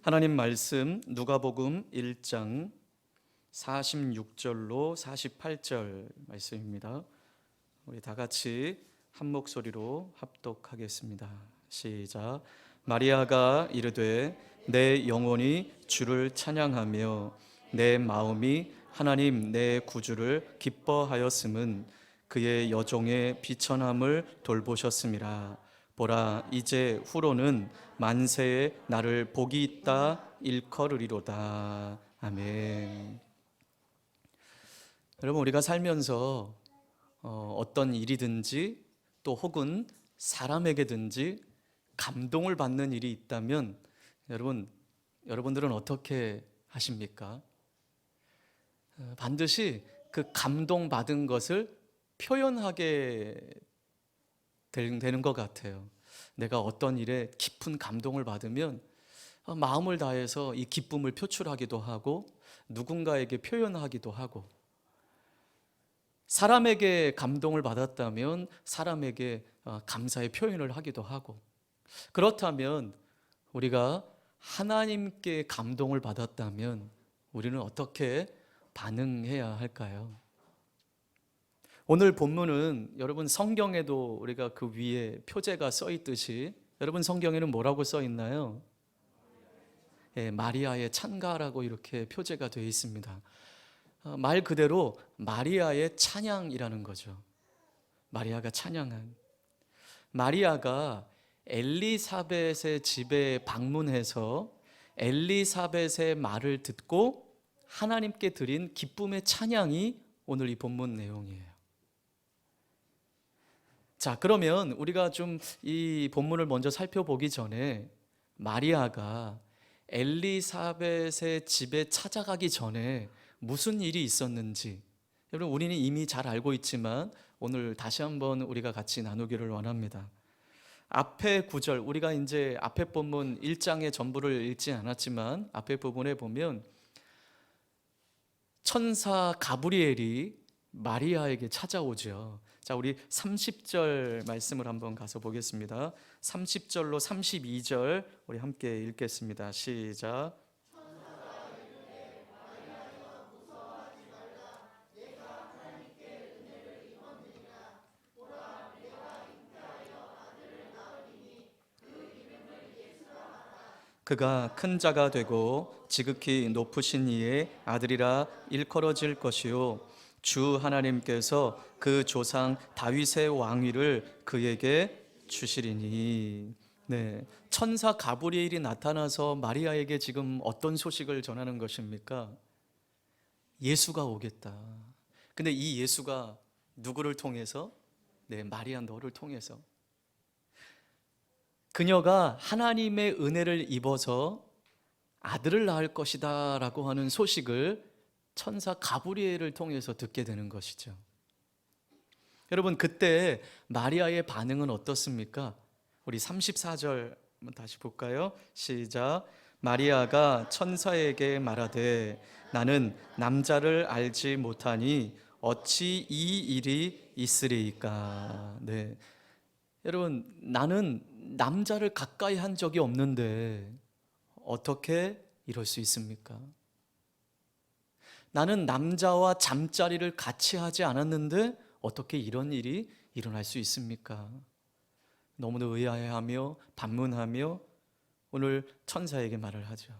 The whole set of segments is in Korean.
하나님 말씀 누가복음 1장 46절로 48절 말씀입니다. 우리 다 같이 한 목소리로 합독하겠습니다. 시작. 마리아가 이르되 내 영혼이 주를 찬양하며 내 마음이 하나님 내 구주를 기뻐하였음은 그의 여종의 비천함을 돌보셨음이라. 보라, 이제 후로는 만세에 나를 복이 있다 일컬으리로다. 아멘. 여러분, 우리가 살면서 어떤 일이든지 또 혹은 사람에게든지 감동을 받는 일이 있다면 여러분들은 어떻게 하십니까? 반드시 그 감동받은 것을 표현하게 되는 것 같아요. 내가 어떤 일에 깊은 감동을 받으면 마음을 다해서 이 기쁨을 표출하기도 하고 누군가에게 표현하기도 하고, 사람에게 감동을 받았다면 사람에게 감사의 표현을 하기도 하고, 그렇다면 우리가 하나님께 감동을 받았다면 우리는 어떻게 반응해야 할까요? 오늘 본문은 여러분 성경에도 우리가 그 위에 표제가 써 있듯이, 여러분 성경에는 뭐라고 써 있나요? 마리아의 찬가라고 이렇게 표제가 되어 있습니다. 말 그대로 마리아의 찬양이라는 거죠. 마리아가 찬양한, 마리아가 엘리사벳의 집에 방문해서 엘리사벳의 말을 듣고 하나님께 드린 기쁨의 찬양이 오늘 이 본문 내용이에요. 자, 그러면 우리가 좀 이 본문을 먼저 살펴보기 전에 마리아가 엘리사벳의 집에 찾아가기 전에 무슨 일이 있었는지, 여러분 우리는 이미 잘 알고 있지만 오늘 다시 한번 우리가 같이 나누기를 원합니다. 앞에 구절, 우리가 이제 앞에 본문 1장의 전부를 읽지 않았지만 앞에 부분에 보면 천사 가브리엘이 마리아에게 찾아오죠. 자, 우리 30절 말씀을 한번 가서 보겠습니다. 30절로 32절 우리 함께 읽겠습니다. 시작. 그가 큰 자가 되고 지극히 높으신 이의 아들이라 일컬어질 것이요 주 하나님께서 그 조상 다윗의 왕위를 그에게 주시리니. 네, 천사 가브리엘이 나타나서 마리아에게 지금 어떤 소식을 전하는 것입니까? 예수가 오겠다. 근데 이 예수가 누구를 통해서? 네, 마리아 너를 통해서. 그녀가 하나님의 은혜를 입어서 아들을 낳을 것이다 라고 하는 소식을 천사 가브리엘을 통해서 듣게 되는 것이죠. 여러분, 그때 마리아의 반응은 어떻습니까? 우리 34절 한번 다시 볼까요? 시작. 마리아가 천사에게 말하되 나는 남자를 알지 못하니 어찌 이 일이 있으리이까. 네, 여러분, 나는 남자를 가까이 한 적이 없는데 어떻게 이럴 수 있습니까? 나는 남자와 잠자리를 같이 하지 않았는데 어떻게 이런 일이 일어날 수 있습니까? 너무도 의아해하며 반문하며 오늘 천사에게 말을 하죠.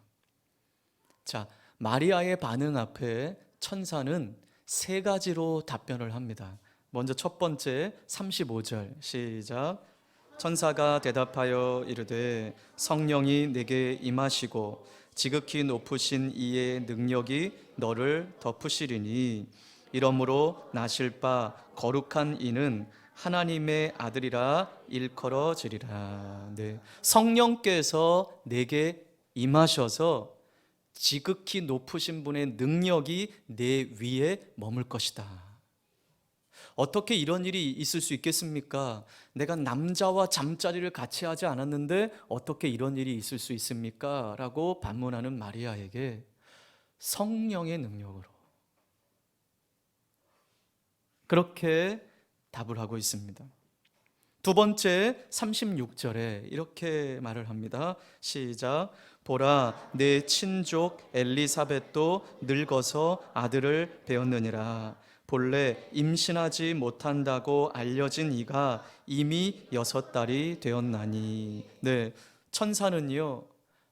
자, 마리아의 반응 앞에 천사는 세 가지로 답변을 합니다. 먼저 첫 번째 35절 시작. 천사가 대답하여 이르되 성령이 내게 임하시고 지극히 높으신 이의 능력이 너를 덮으시리니 이러므로 나실 바 거룩한 이는 하나님의 아들이라 일컬어지리라. 네, 성령께서 내게 임하셔서 지극히 높으신 분의 능력이 내 위에 머물 것이다. 어떻게 이런 일이 있을 수 있겠습니까? 내가 남자와 잠자리를 같이 하지 않았는데 어떻게 이런 일이 있을 수 있습니까? 라고 반문하는 마리아에게 성령의 능력으로, 그렇게 답을 하고 있습니다. 두 번째 36절에 이렇게 말을 합니다. 시작. 보라, 내 친족 엘리사벳도 늙어서 아들을 배었느니라. 본래 임신하지 못한다고 알려진 이가 이미 6달이 되었나니. 네, 천사는요,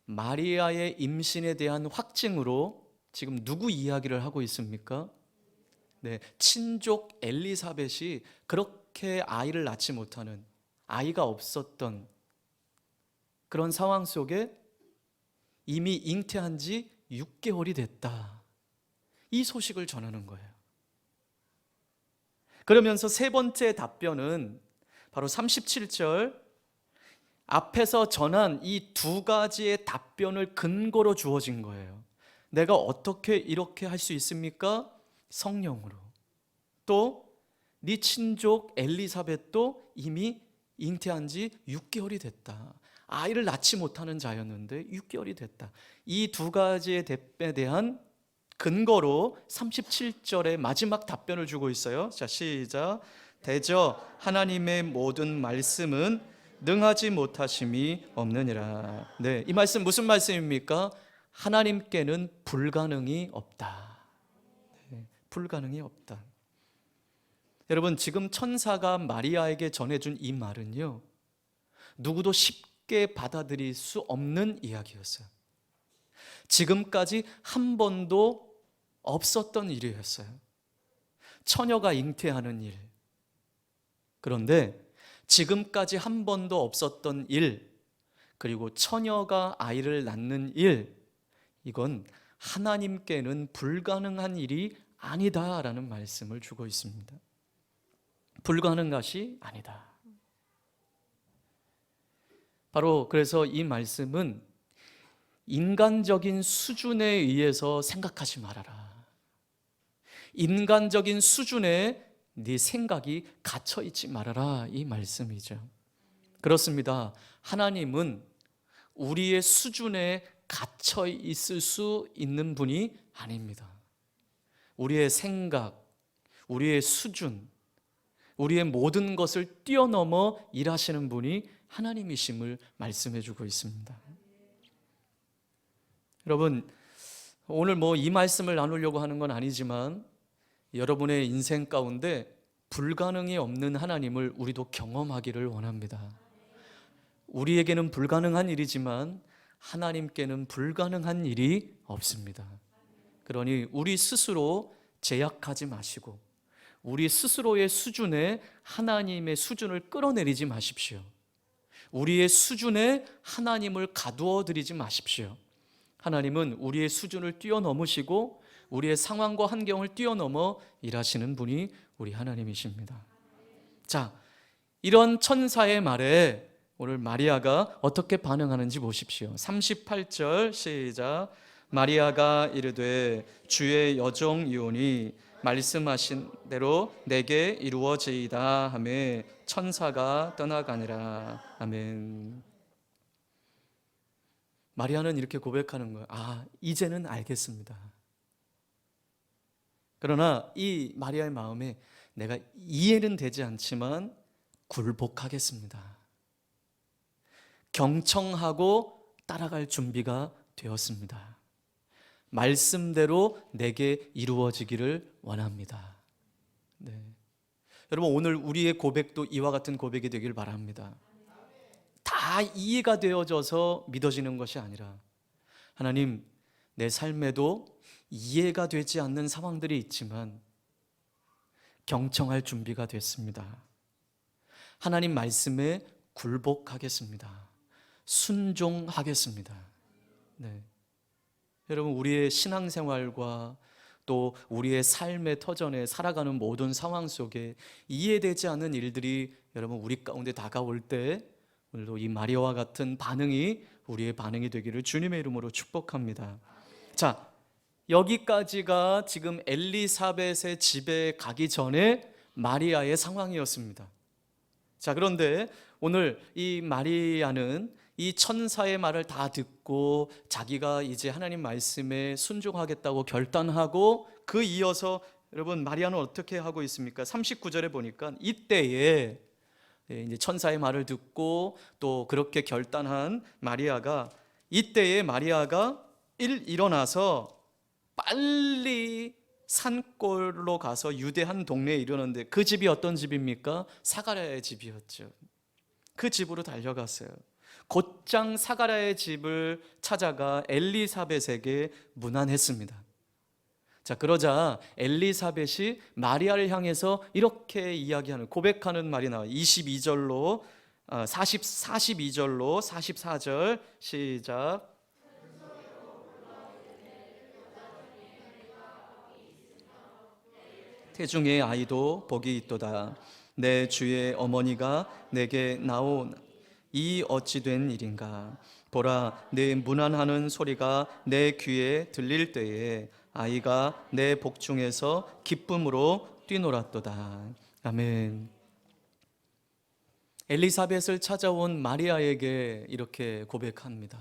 마리아의 임신에 대한 확증으로 지금 누구 이야기를 하고 있습니까? 네, 친족 엘리사벳이 그렇게 아이를 낳지 못하는, 아이가 없었던 그런 상황 속에 이미 잉태한 지 6개월이 됐다, 이 소식을 전하는 거예요. 그러면서 세 번째 답변은 바로 37절 앞에서 전한 이 두 가지의 답변을 근거로 주어진 거예요. 내가 어떻게 이렇게 할 수 있습니까? 성령으로. 또 네 친족 엘리사벳도 이미 잉태한 지 6개월이 됐다. 아이를 낳지 못하는 자였는데 6개월이 됐다. 이 두 가지의 답변에 대한 근거로 37절의 마지막 답변을 주고 있어요. 자, 시작. 대저 하나님의 모든 말씀은 능하지 못하심이 없느니라. 네, 이 말씀 무슨 말씀입니까? 하나님께는 불가능이 없다. 네, 불가능이 없다. 여러분, 지금 천사가 마리아에게 전해준 이 말은요, 누구도 쉽게 받아들일 수 없는 이야기였어요. 지금까지 한 번도 없었던 일이었어요. 처녀가 잉태하는 일. 그런데 지금까지 한 번도 없었던 일, 그리고 처녀가 아이를 낳는 일, 이건 하나님께는 불가능한 일이 아니다라는 말씀을 주고 있습니다. 불가능한 것이 아니다. 바로 그래서 이 말씀은 인간적인 수준에 의해서 생각하지 말아라. 인간적인 수준에 네 생각이 갇혀 있지 말아라, 이 말씀이죠. 그렇습니다. 하나님은 우리의 수준에 갇혀 있을 수 있는 분이 아닙니다. 우리의 생각, 우리의 수준, 우리의 모든 것을 뛰어넘어 일하시는 분이 하나님이심을 말씀해 주고 있습니다. 여러분, 오늘 이 말씀을 나누려고 하는 건 아니지만 여러분의 인생 가운데 불가능이 없는 하나님을 우리도 경험하기를 원합니다. 우리에게는 불가능한 일이지만 하나님께는 불가능한 일이 없습니다. 그러니 우리 스스로 제약하지 마시고 우리 스스로의 수준에 하나님의 수준을 끌어내리지 마십시오. 우리의 수준에 하나님을 가두어 드리지 마십시오. 하나님은 우리의 수준을 뛰어넘으시고 우리의 상황과 환경을 뛰어넘어 일하시는 분이 우리 하나님이십니다. 자, 이런 천사의 말에 오늘 마리아가 어떻게 반응하는지 보십시오. 38절 시작. 마리아가 이르되 주의 여종이오니 말씀하신 대로 내게 이루어지이다 하며 천사가 떠나가니라. 아멘. 마리아는 이렇게 고백하는 거예요. 이제는 알겠습니다. 그러나 이 마리아의 마음에 내가 이해는 되지 않지만 굴복하겠습니다. 경청하고 따라갈 준비가 되었습니다. 말씀대로 내게 이루어지기를 원합니다. 네. 여러분, 오늘 우리의 고백도 이와 같은 고백이 되길 바랍니다. 다 이해가 되어져서 믿어지는 것이 아니라 하나님, 내 삶에도 이해가 되지 않는 상황들이 있지만 경청할 준비가 됐습니다. 하나님 말씀에 굴복하겠습니다. 순종하겠습니다. 네. 여러분, 우리의 신앙생활과 또 우리의 삶의 터전에 살아가는 모든 상황 속에 이해되지 않는 일들이 여러분 우리 가운데 다가올 때 오늘도 이 마리아와 같은 반응이 우리의 반응이 되기를 주님의 이름으로 축복합니다. 자, 여기까지가 지금 엘리사벳의 집에 가기 전에 마리아의 상황이었습니다. 자, 그런데 오늘 이 마리아는 이 천사의 말을 다 듣고 자기가 이제 하나님 말씀에 순종하겠다고 결단하고 그 이어서 여러분 마리아는 어떻게 하고 있습니까? 39절에 보니까 이때에 이제 천사의 말을 듣고 또 그렇게 결단한 마리아가 이때에 마리아가 일어나서 빨리 산골로 가서 유대 한 동네에 이르는데, 그 집이 어떤 집입니까? 사가랴의 집이었죠. 그 집으로 달려갔어요. 곧장 사가랴의 집을 찾아가 엘리사벳에게 문안했습니다. 자, 그러자 엘리사벳이 마리아를 향해서 이렇게 이야기하는, 고백하는 말이 나와요. 22절로 42절로 44절 시작. 태중의 아이도 복이 있도다. 내 주의 어머니가 내게 나온 이 어찌 된 일인가. 보라, 내 문안하는 소리가 내 귀에 들릴 때에 아이가 내 복중에서 기쁨으로 뛰놀았도다. 아멘. 엘리사벳을 찾아온 마리아에게 이렇게 고백합니다.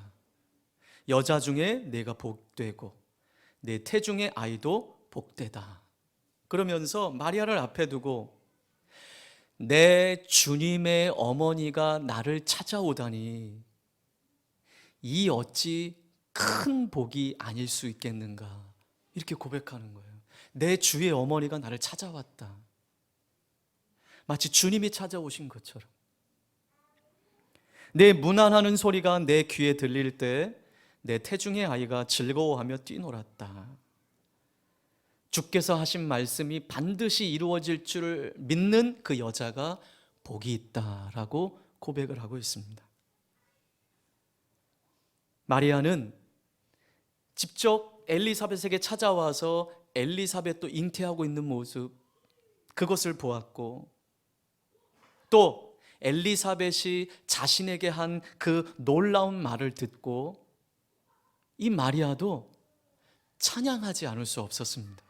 여자 중에 내가 복되고 내 태중의 아이도 복되다. 그러면서 마리아를 앞에 두고 내 주님의 어머니가 나를 찾아오다니 이 어찌 큰 복이 아닐 수 있겠는가, 이렇게 고백하는 거예요. 내 주의 어머니가 나를 찾아왔다. 마치 주님이 찾아오신 것처럼. 내 문안하는 소리가 내 귀에 들릴 때 내 태중의 아이가 즐거워하며 뛰놀았다. 주께서 하신 말씀이 반드시 이루어질 줄 믿는 그 여자가 복이 있다라고 고백을 하고 있습니다. 마리아는 직접 엘리사벳에게 찾아와서 엘리사벳도 잉태하고 있는 모습, 그것을 보았고, 또 엘리사벳이 자신에게 한 그 놀라운 말을 듣고 이 마리아도 찬양하지 않을 수 없었습니다.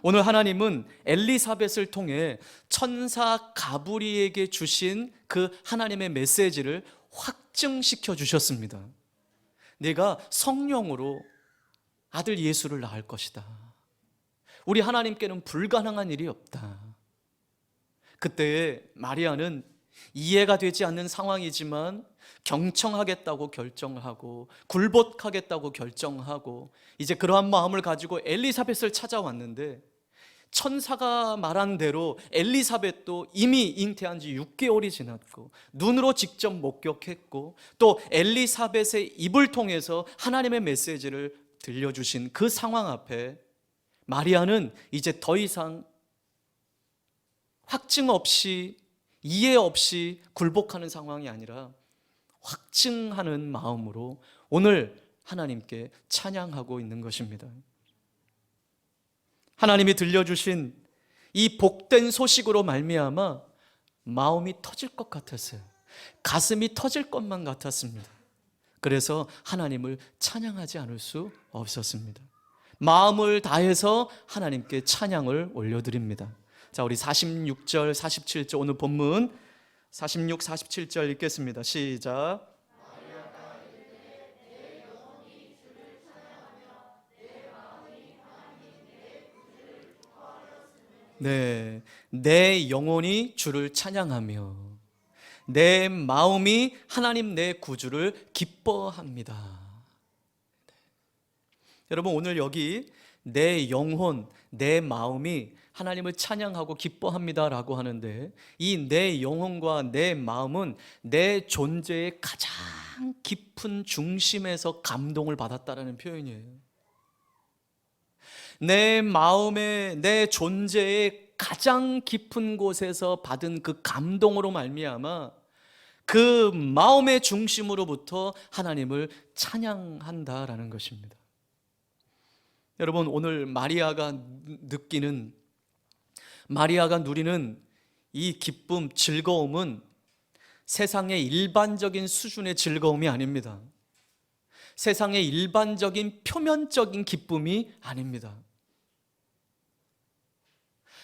오늘 하나님은 엘리사벳을 통해 천사 가브리엘에게 주신 그 하나님의 메시지를 확증시켜 주셨습니다. 내가 성령으로 아들 예수를 낳을 것이다. 우리 하나님께는 불가능한 일이 없다. 그때 마리아는 이해가 되지 않는 상황이지만 경청하겠다고 결정하고 굴복하겠다고 결정하고 이제 그러한 마음을 가지고 엘리사벳을 찾아왔는데, 천사가 말한 대로 엘리사벳도 이미 잉태한 지 6개월이 지났고 눈으로 직접 목격했고 또 엘리사벳의 입을 통해서 하나님의 메시지를 들려주신 그 상황 앞에 마리아는 이제 더 이상 확증 없이 이해 없이 굴복하는 상황이 아니라 확증하는 마음으로 오늘 하나님께 찬양하고 있는 것입니다. 하나님이 들려주신 이 복된 소식으로 말미암아 마음이 터질 것 같았어요. 가슴이 터질 것만 같았습니다. 그래서 하나님을 찬양하지 않을 수 없었습니다. 마음을 다해서 하나님께 찬양을 올려드립니다. 자, 우리 46절, 47절 오늘 본문 46, 47절 읽겠습니다. 시작. 네, 내 영혼이 주를 찬양하며 내 마음이 하나님 내 구주를 기뻐합니다. 여러분, 오늘 여기 내 영혼, 내 마음이 하나님을 찬양하고 기뻐합니다라고 하는데, 이 내 영혼과 내 마음은 내 존재의 가장 깊은 중심에서 감동을 받았다라는 표현이에요. 내 마음의, 내 존재의 가장 깊은 곳에서 받은 그 감동으로 말미암아 그 마음의 중심으로부터 하나님을 찬양한다라는 것입니다. 여러분, 오늘 마리아가 누리는 이 기쁨, 즐거움은 세상의 일반적인 수준의 즐거움이 아닙니다. 세상의 일반적인 표면적인 기쁨이 아닙니다.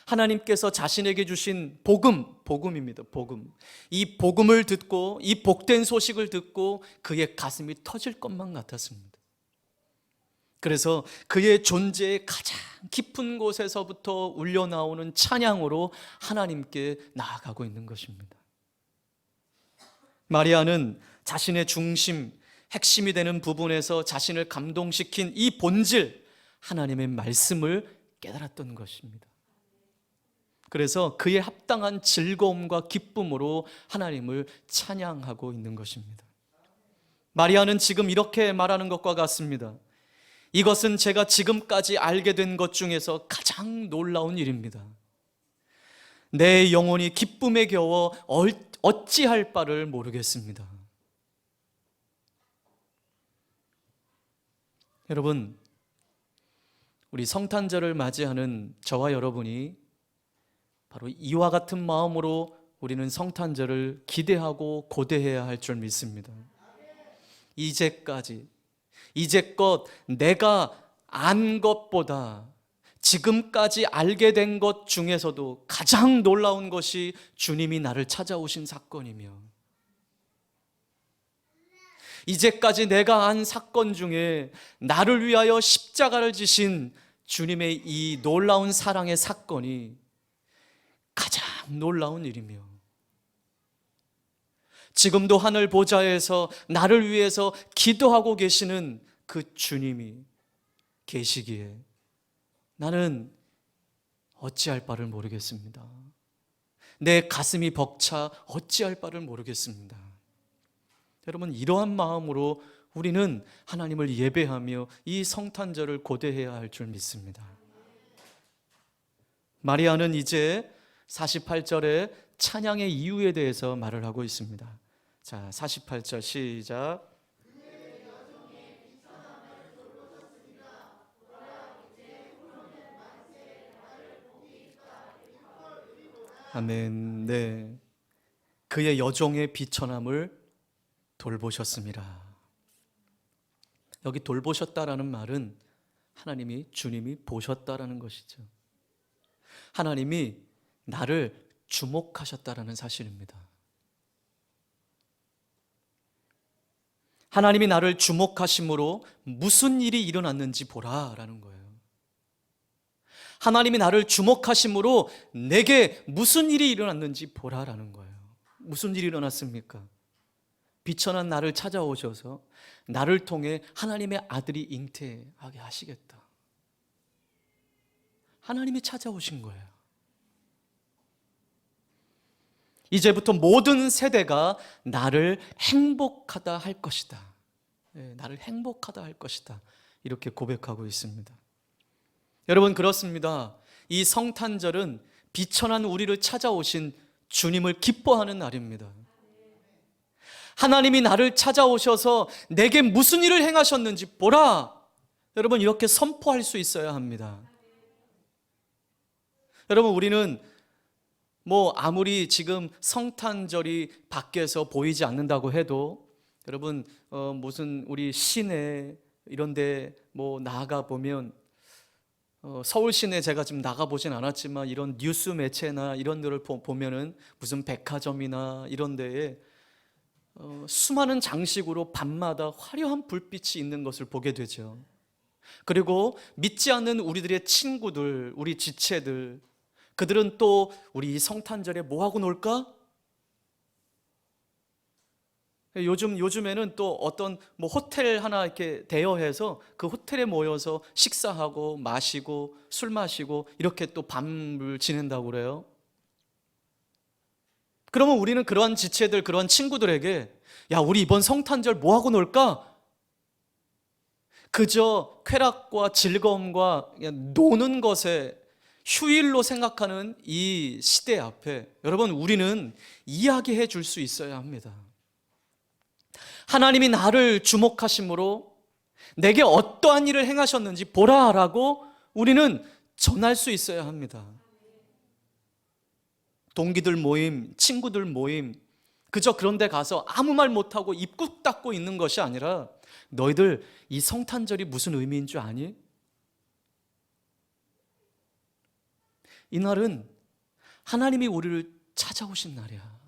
하나님께서 자신에게 주신 복음입니다. 복음. 이 복음을 듣고 이 복된 소식을 듣고 그의 가슴이 터질 것만 같았습니다. 그래서 그의 존재의 가장 깊은 곳에서부터 울려나오는 찬양으로 하나님께 나아가고 있는 것입니다. 마리아는 자신의 중심, 핵심이 되는 부분에서 자신을 감동시킨 이 본질, 하나님의 말씀을 깨달았던 것입니다. 그래서 그에 합당한 즐거움과 기쁨으로 하나님을 찬양하고 있는 것입니다. 마리아는 지금 이렇게 말하는 것과 같습니다. 이것은 제가 지금까지 알게 된 것 중에서 가장 놀라운 일입니다. 내 영혼이 기쁨에 겨워 어찌할 바를 모르겠습니다. 여러분, 우리 성탄절을 맞이하는 저와 여러분이 바로 이와 같은 마음으로 우리는 성탄절을 기대하고 고대해야 할 줄 믿습니다. 이제껏 내가 안 것보다 지금까지 알게 된 것 중에서도 가장 놀라운 것이 주님이 나를 찾아오신 사건이며, 이제까지 내가 안 사건 중에 나를 위하여 십자가를 지신 주님의 이 놀라운 사랑의 사건이 가장 놀라운 일이며, 지금도 하늘 보좌에서 나를 위해서 기도하고 계시는 그 주님이 계시기에 나는 어찌할 바를 모르겠습니다. 내 가슴이 벅차 어찌할 바를 모르겠습니다. 여러분, 이러한 마음으로 우리는 하나님을 예배하며 이 성탄절을 고대해야 할 줄 믿습니다. 마리아는 이제 48절에 찬양의 이유에 대해서 말을 하고 있습니다. 자, 48절 시작. 아멘. 네, 그의 여종의 비천함을 돌보셨습니다. 여기 돌보셨다라는 말은 하나님이, 주님이 보셨다라는 것이죠. 하나님이 나를 주목하셨다라는 사실입니다. 하나님이 나를 주목하심으로 무슨 일이 일어났는지 보라라는 거예요. 하나님이 나를 주목하심으로 내게 무슨 일이 일어났는지 보라라는 거예요. 무슨 일이 일어났습니까? 비천한 나를 찾아오셔서 나를 통해 하나님의 아들이 잉태하게 하시겠다. 하나님이 찾아오신 거예요. 이제부터 모든 세대가 나를 행복하다 할 것이다. 나를 행복하다 할 것이다. 이렇게 고백하고 있습니다. 여러분, 그렇습니다. 이 성탄절은 비천한 우리를 찾아오신 주님을 기뻐하는 날입니다. 하나님이 나를 찾아오셔서 내게 무슨 일을 행하셨는지 보라. 여러분, 이렇게 선포할 수 있어야 합니다. 여러분, 우리는 아무리 지금 성탄절이 밖에서 보이지 않는다고 해도, 여러분, 무슨 우리 시내 이런 데 나가 보면, 서울 시내 제가 지금 나가보진 않았지만 이런 뉴스 매체나 이런 데를 보면은 무슨 백화점이나 이런 데에 수많은 장식으로 밤마다 화려한 불빛이 있는 것을 보게 되죠. 그리고 믿지 않는 우리들의 친구들, 우리 지체들, 그들은 또 우리 이 성탄절에 뭐 하고 놀까? 요즘에는 또 어떤 호텔 하나 이렇게 대여해서 그 호텔에 모여서 식사하고 마시고 술 마시고 이렇게 또 밤을 지낸다고 그래요. 그러면 우리는 그러한 지체들, 그러한 친구들에게, 야, 우리 이번 성탄절 뭐 하고 놀까? 그저 쾌락과 즐거움과 그냥 노는 것에 휴일로 생각하는 이 시대 앞에, 여러분, 우리는 이야기해 줄 수 있어야 합니다. 하나님이 나를 주목하심으로 내게 어떠한 일을 행하셨는지 보라라고 우리는 전할 수 있어야 합니다. 동기들 모임, 친구들 모임, 그저 그런 데 가서 아무 말 못하고 입 꾹 닫고 있는 것이 아니라, 너희들 이 성탄절이 무슨 의미인 줄 아니? 이날은 하나님이 우리를 찾아오신 날이야.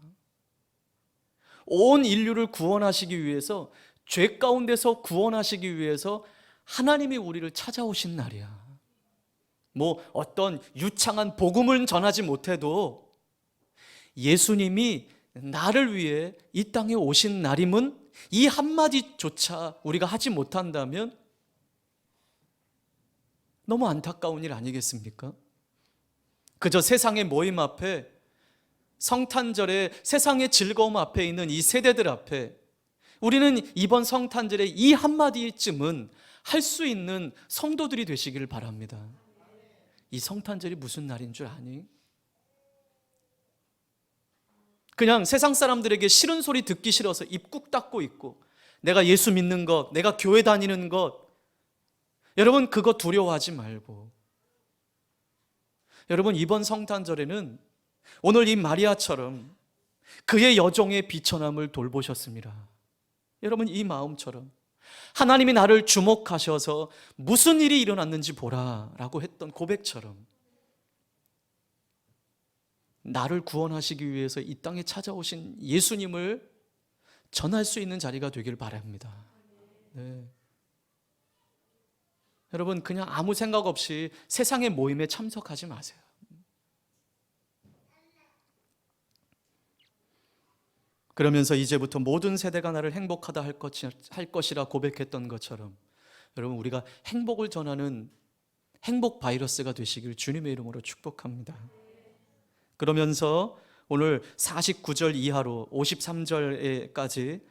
온 인류를 구원하시기 위해서, 죄 가운데서 구원하시기 위해서 하나님이 우리를 찾아오신 날이야. 어떤 유창한 복음을 전하지 못해도 예수님이 나를 위해 이 땅에 오신 날임은 이 한마디조차 우리가 하지 못한다면 너무 안타까운 일 아니겠습니까? 그저 세상의 모임 앞에, 성탄절의 세상의 즐거움 앞에 있는 이 세대들 앞에 우리는 이번 성탄절에 이 한마디쯤은 할 수 있는 성도들이 되시기를 바랍니다. 이 성탄절이 무슨 날인 줄 아니? 그냥 세상 사람들에게 싫은 소리 듣기 싫어서 입 꾹 닫고 있고, 내가 예수 믿는 것, 내가 교회 다니는 것, 여러분 그거 두려워하지 말고, 여러분 이번 성탄절에는 오늘 이 마리아처럼 그의 여종의 비천함을 돌보셨습니다. 여러분 이 마음처럼 하나님이 나를 주목하셔서 무슨 일이 일어났는지 보라라고 했던 고백처럼 나를 구원하시기 위해서 이 땅에 찾아오신 예수님을 전할 수 있는 자리가 되길 바랍니다. 네. 여러분 그냥 아무 생각 없이 세상의 모임에 참석하지 마세요. 그러면서 이제부터 모든 세대가 나를 행복하다 할 것이라 고백했던 것처럼 여러분 우리가 행복을 전하는 행복 바이러스가 되시길 주님의 이름으로 축복합니다. 그러면서 오늘 49절 이하로 53절까지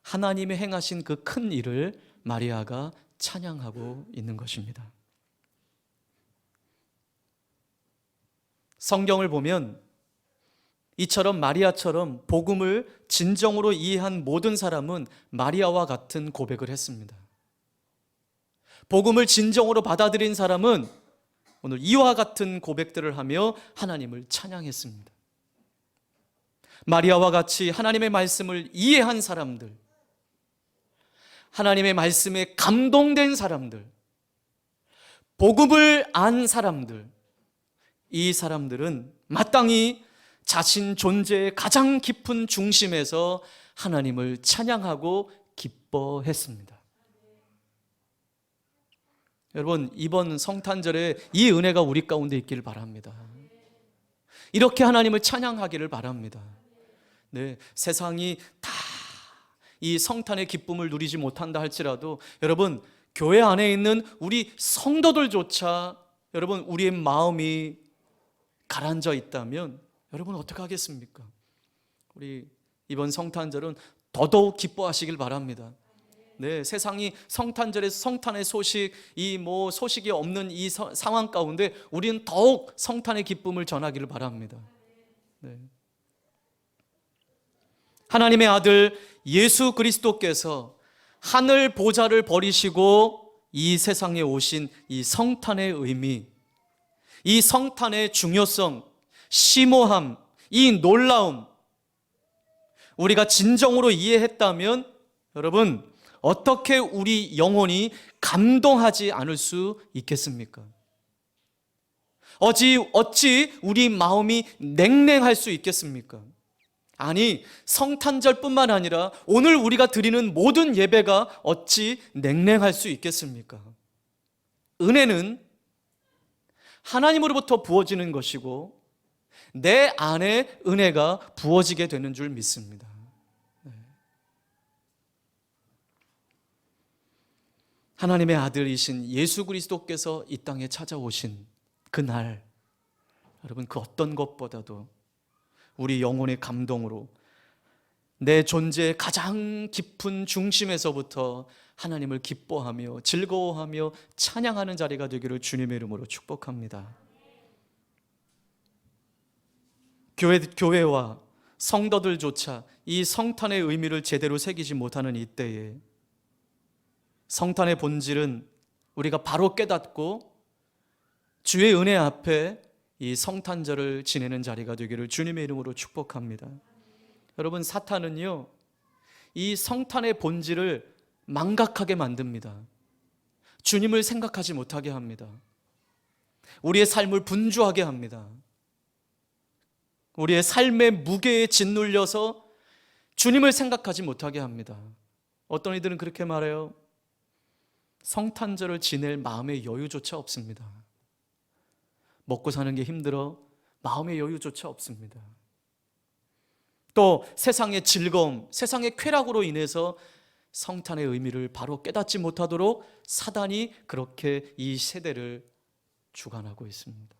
하나님이 행하신 그 큰 일을 마리아가 찬양하고 있는 것입니다. 성경을 보면 이처럼 마리아처럼 복음을 진정으로 이해한 모든 사람은 마리아와 같은 고백을 했습니다. 복음을 진정으로 받아들인 사람은 오늘 이와 같은 고백들을 하며 하나님을 찬양했습니다. 마리아와 같이 하나님의 말씀을 이해한 사람들, 하나님의 말씀에 감동된 사람들, 복음을 안 사람들, 이 사람들은 마땅히 자신 존재의 가장 깊은 중심에서 하나님을 찬양하고 기뻐했습니다. 여러분 이번 성탄절에 이 은혜가 우리 가운데 있기를 바랍니다. 이렇게 하나님을 찬양하기를 바랍니다. 네, 세상이 다 이 성탄의 기쁨을 누리지 못한다 할지라도 여러분 교회 안에 있는 우리 성도들조차 여러분 우리의 마음이 가라앉아 있다면 여러분 어떻게 하겠습니까? 우리 이번 성탄절은 더더욱 기뻐하시길 바랍니다. 네, 세상이 성탄절에 성탄의 소식, 소식이 없는 이 상황 가운데 우리는 더욱 성탄의 기쁨을 전하기를 바랍니다. 네. 하나님의 아들 예수 그리스도께서 하늘 보좌를 버리시고 이 세상에 오신 이 성탄의 의미, 이 성탄의 중요성, 심오함, 이 놀라움, 우리가 진정으로 이해했다면 여러분 어떻게 우리 영혼이 감동하지 않을 수 있겠습니까? 어찌 우리 마음이 냉랭할 수 있겠습니까? 아니 성탄절뿐만 아니라 오늘 우리가 드리는 모든 예배가 어찌 냉랭할 수 있겠습니까? 은혜는 하나님으로부터 부어지는 것이고 내 안에 은혜가 부어지게 되는 줄 믿습니다. 하나님의 아들이신 예수 그리스도께서 이 땅에 찾아오신 그날, 여러분 그 어떤 것보다도 우리 영혼의 감동으로 내 존재의 가장 깊은 중심에서부터 하나님을 기뻐하며 즐거워하며 찬양하는 자리가 되기를 주님의 이름으로 축복합니다. 교회와 성도들조차 이 성탄의 의미를 제대로 새기지 못하는 이때에 성탄의 본질은 우리가 바로 깨닫고 주의 은혜 앞에 이 성탄절을 지내는 자리가 되기를 주님의 이름으로 축복합니다. 여러분 사탄은요 이 성탄의 본질을 망각하게 만듭니다. 주님을 생각하지 못하게 합니다. 우리의 삶을 분주하게 합니다. 우리의 삶의 무게에 짓눌려서 주님을 생각하지 못하게 합니다. 어떤 이들은 그렇게 말해요. 성탄절을 지낼 마음의 여유조차 없습니다. 먹고 사는 게 힘들어 마음의 여유조차 없습니다. 또 세상의 즐거움, 세상의 쾌락으로 인해서 성탄의 의미를 바로 깨닫지 못하도록 사단이 그렇게 이 세대를 주관하고 있습니다.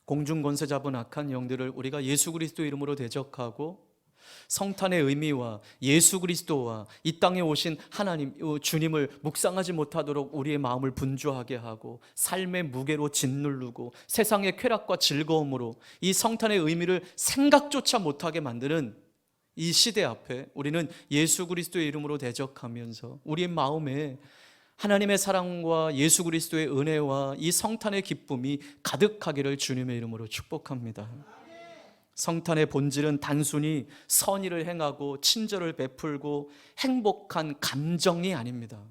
공중권세 잡은 악한 영들을 우리가 예수 그리스도 이름으로 대적하고 성탄의 의미와 예수 그리스도와 이 땅에 오신 하나님 주님을 묵상하지 못하도록 우리의 마음을 분주하게 하고 삶의 무게로 짓누르고 세상의 쾌락과 즐거움으로 이 성탄의 의미를 생각조차 못하게 만드는 이 시대 앞에 우리는 예수 그리스도의 이름으로 대적하면서 우리의 마음에 하나님의 사랑과 예수 그리스도의 은혜와 이 성탄의 기쁨이 가득하기를 주님의 이름으로 축복합니다. 성탄의 본질은 단순히 선의를 행하고 친절을 베풀고 행복한 감정이 아닙니다.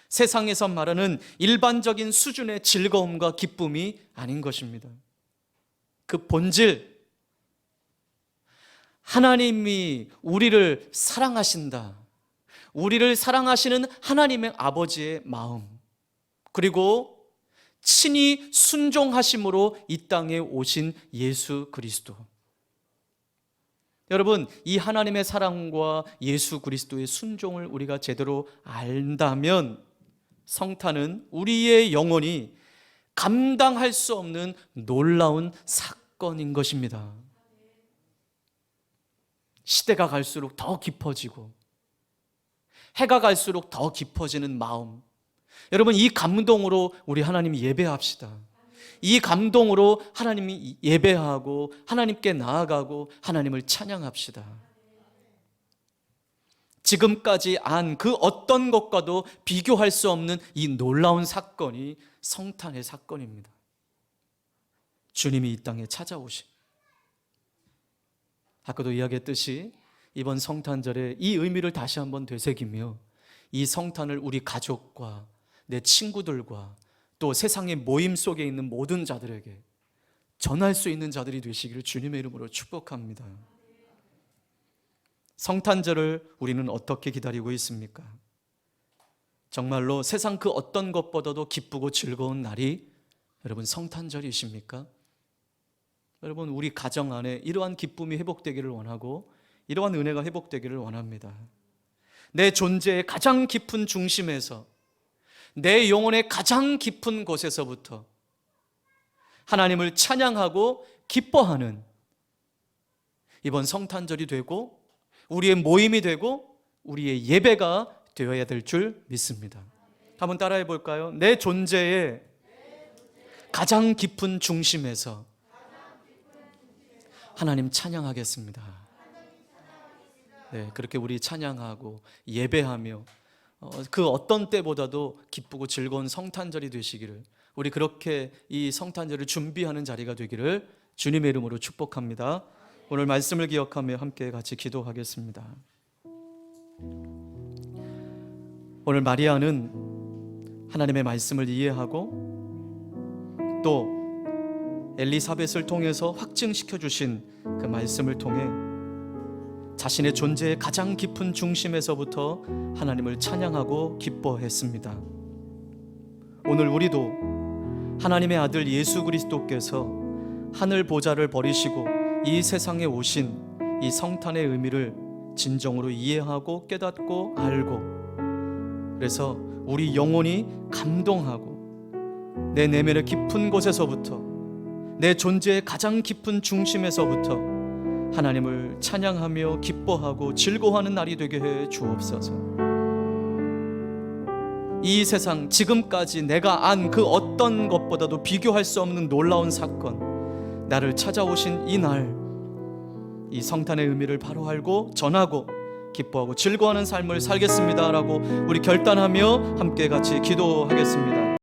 세상에서 말하는 일반적인 수준의 즐거움과 기쁨이 아닌 것입니다. 그 본질, 하나님이 우리를 사랑하신다. 우리를 사랑하시는 하나님의 아버지의 마음, 그리고 친히 순종하심으로 이 땅에 오신 예수 그리스도. 여러분, 이 하나님의 사랑과 예수 그리스도의 순종을 우리가 제대로 안다면 성탄은 우리의 영혼이 감당할 수 없는 놀라운 사건인 것입니다. 시대가 갈수록 더 깊어지고 해가 갈수록 더 깊어지는 마음, 여러분, 이 감동으로 우리 하나님 예배합시다. 이 감동으로 하나님이 예배하고 하나님께 나아가고 하나님을 찬양합시다. 지금까지 안 그 어떤 것과도 비교할 수 없는 이 놀라운 사건이 성탄의 사건입니다. 주님이 이 땅에 찾아오신, 아까도 이야기했듯이 이번 성탄절에 이 의미를 다시 한번 되새기며 이 성탄을 우리 가족과 내 친구들과 또 세상의 모임 속에 있는 모든 자들에게 전할 수 있는 자들이 되시기를 주님의 이름으로 축복합니다. 성탄절을 우리는 어떻게 기다리고 있습니까? 정말로 세상 그 어떤 것보다도 기쁘고 즐거운 날이 여러분 성탄절이십니까? 여러분, 우리 가정 안에 이러한 기쁨이 회복되기를 원하고 이러한 은혜가 회복되기를 원합니다. 내 존재의 가장 깊은 중심에서, 내 영혼의 가장 깊은 곳에서부터 하나님을 찬양하고 기뻐하는 이번 성탄절이 되고 우리의 모임이 되고 우리의 예배가 되어야 될 줄 믿습니다. 한번 따라해 볼까요? 내 존재의 가장 깊은 중심에서 하나님 찬양하겠습니다. 네, 그렇게 우리 찬양하고 예배하며 그 어떤 때보다도 기쁘고 즐거운 성탄절이 되시기를, 우리 그렇게 이 성탄절을 준비하는 자리가 되기를 주님의 이름으로 축복합니다. 오늘 말씀을 기억하며 함께 같이 기도하겠습니다. 오늘 마리아는 하나님의 말씀을 이해하고 또 엘리사벳을 통해서 확증시켜 주신 그 말씀을 통해 자신의 존재의 가장 깊은 중심에서부터 하나님을 찬양하고 기뻐했습니다. 오늘 우리도 하나님의 아들 예수 그리스도께서 하늘 보좌를 버리시고 이 세상에 오신 이 성탄의 의미를 진정으로 이해하고 깨닫고 알고, 그래서 우리 영혼이 감동하고 내 내면의 깊은 곳에서부터, 내 존재의 가장 깊은 중심에서부터 하나님을 찬양하며 기뻐하고 즐거워하는 날이 되게 해 주옵소서. 이 세상 지금까지 내가 안 그 어떤 것보다도 비교할 수 없는 놀라운 사건, 나를 찾아오신 이 날, 이 성탄의 의미를 바로 알고 전하고 기뻐하고 즐거워하는 삶을 살겠습니다 라고 우리 결단하며 함께 같이 기도하겠습니다.